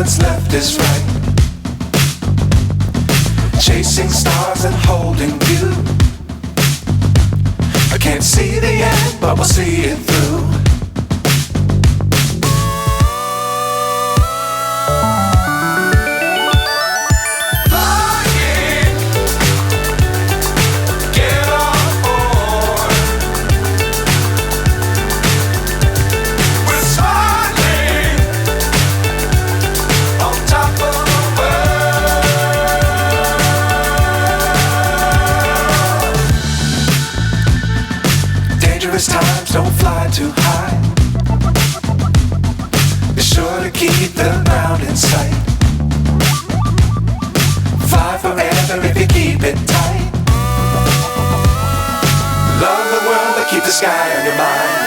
what's left is right. Chasing stars and holding you. I can't see the end, but we'll see it through. Times don't fly too high. Be sure to keep the ground in sight. Fly forever if you keep it tight. Love the world but keep the sky on your mind.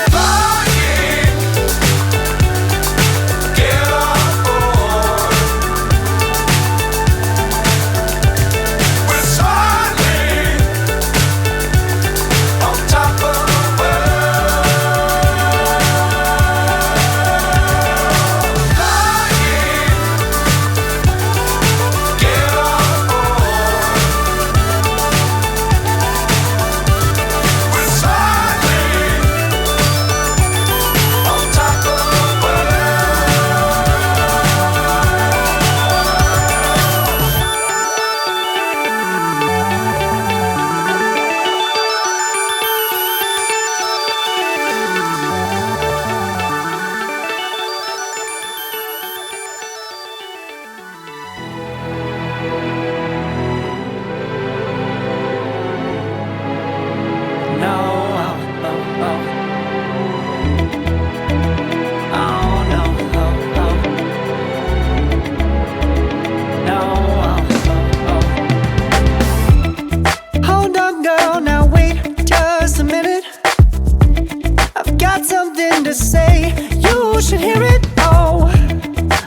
To say, you should hear it. Oh,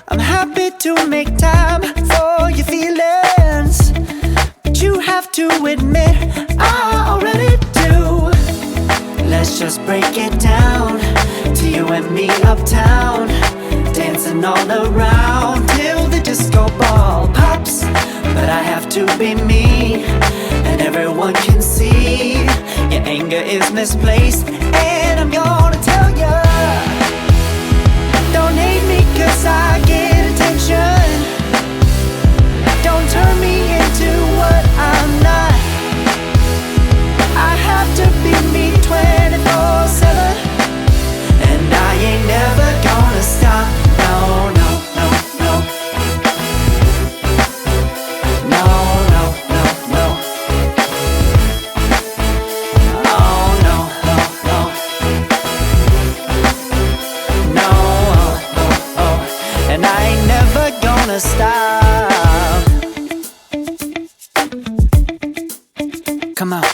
I'm happy to make time for your feelings, but you have to admit I already do. Let's just break it down to you and me uptown, dancing all around till the disco ball pops. But I have to be me, and everyone can see your anger is misplaced, and I'm gonna tell ya, don't hate me 'cause I get attention. Don't turn me into what I'm not. I have to be me 24/7, and I ain't never gonna stop. No, no, no, no. No, no, no, no. Oh, no, no, no. No, oh, oh, oh. And I ain't never gonna stop. Come on.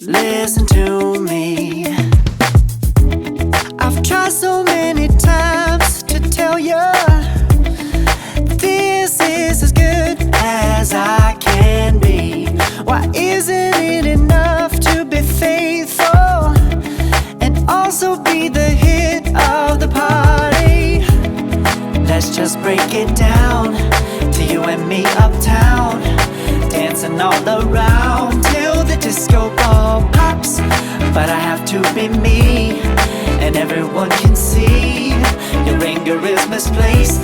Listen to me. I've tried so many times to tell you this is as good as I can be. Why isn't it enough to be faithful and also be the hit of the party? Let's just break it down to you and me uptown, dancing all around till the disco ball pops. But I have to be me, and everyone can see your anger is misplaced,